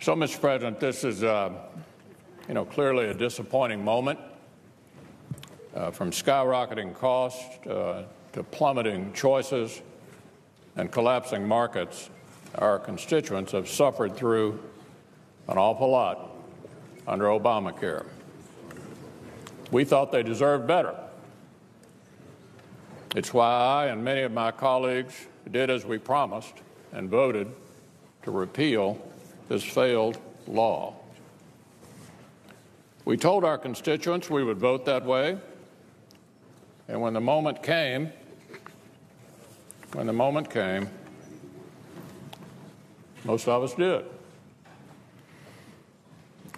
So, Mr. President, this is, clearly a disappointing moment. From skyrocketing costs to plummeting choices and collapsing markets, our constituents have suffered through an awful lot under Obamacare. We thought they deserved better. It's why I and many of my colleagues did as we promised and voted to repeal this failed law. We told our constituents we would vote that way, and when the moment came, most of us did.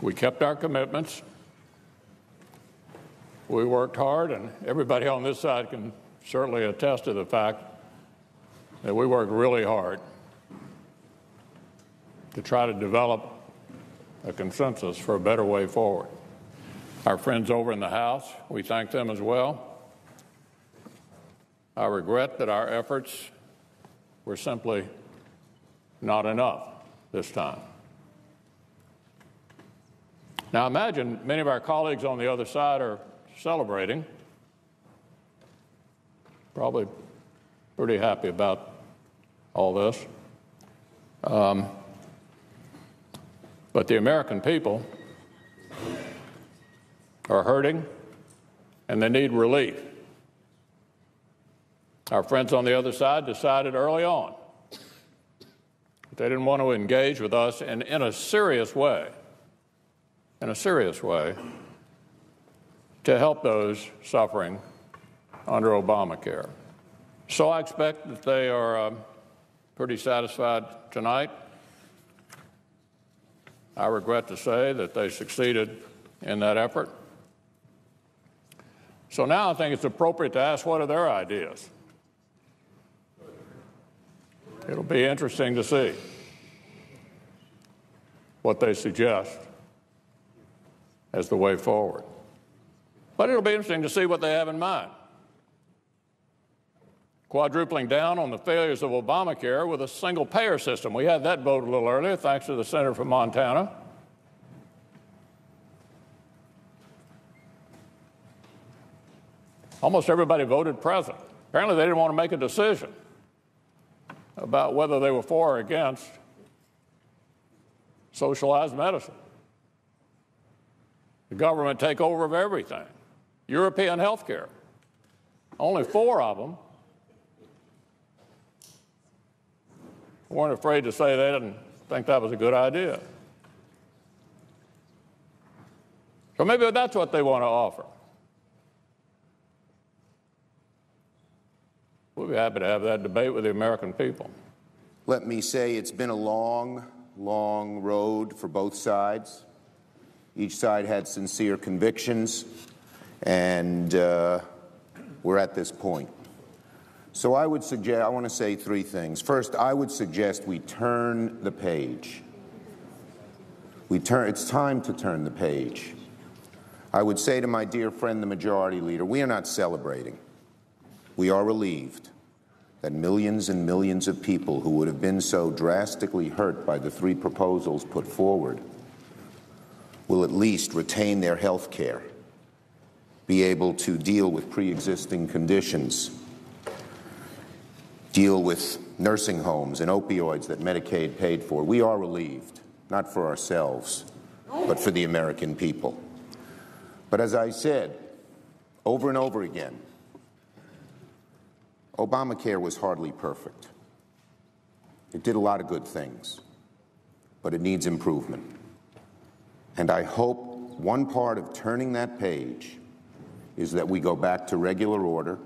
We kept our commitments. We worked hard, and everybody on this side can certainly attest to the fact that we worked really hard to try to develop a consensus for a better way forward. Our friends over in the House, we thank them as well. I regret that our efforts were simply not enough this time. Now imagine many of our colleagues on the other side are celebrating, probably pretty happy about all this. But the American people are hurting and they need relief. Our friends on the other side decided early on that they didn't want to engage with us in a serious way, to help those suffering under Obamacare. So I expect that they are pretty satisfied tonight. I regret to say that they succeeded in that effort. So now I think it's appropriate to ask, what are their ideas? It'll be interesting to see what they suggest as the way forward. But it'll be interesting to see what they have in mind. Quadrupling down on the failures of Obamacare with a single-payer system. We had that vote a little earlier, thanks to the senator from Montana. Almost everybody voted present. Apparently they didn't want to make a decision about whether they were for or against socialized medicine, the government takeover of everything, European health care. Only 4 of them weren't afraid to say they didn't think that was a good idea. So maybe that's what they want to offer. We'll be happy to have that debate with the American people. Let me say it's been a long, long road for both sides. Each side had sincere convictions, and we're at this point. So I want to say 3 things. First, I would suggest we turn the page. It's time to turn the page. I would say to my dear friend, the Majority Leader, we are not celebrating. We are relieved that millions and millions of people who would have been so drastically hurt by the 3 proposals put forward will at least retain their health care, be able to deal with pre-existing conditions, deal with nursing homes and opioids that Medicaid paid for. We are relieved, not for ourselves, but for the American people. But as I said over and over again, Obamacare was hardly perfect. It did a lot of good things, but it needs improvement. And I hope one part of turning that page is that we go back to regular order,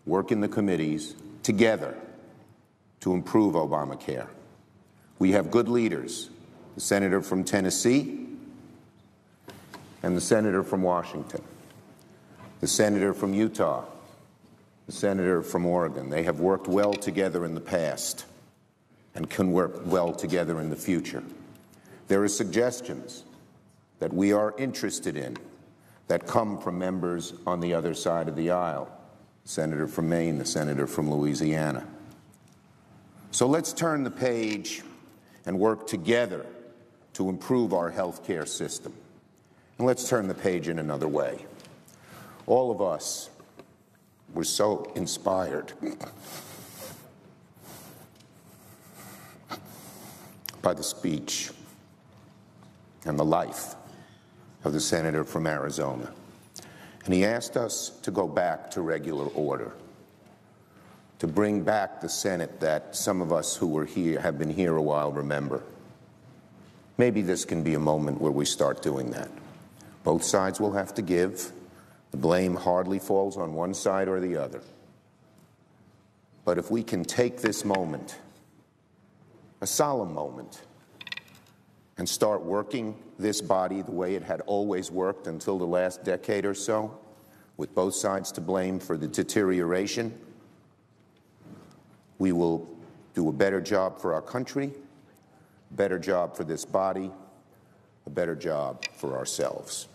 work in the committees together to improve Obamacare. We have good leaders, the senator from Tennessee and the senator from Washington, the senator from Utah, the senator from Oregon. They have worked well together in the past and can work well together in the future. There are suggestions that we are interested in that come from members on the other side of the aisle, the senator from Maine, the senator from Louisiana. So let's turn the page and work together to improve our health care system. And let's turn the page in another way. All of us were so inspired by the speech and the life of the senator from Arizona. And he asked us to go back to regular order, to bring back the Senate that some of us who were here, have been here a while, remember. Maybe this can be a moment where we start doing that. Both sides will have to give. The blame hardly falls on one side or the other. But if we can take this moment, a solemn moment, and start working this body the way it had always worked until the last decade or so, with both sides to blame for the deterioration, we will do a better job for our country, a better job for this body, a better job for ourselves.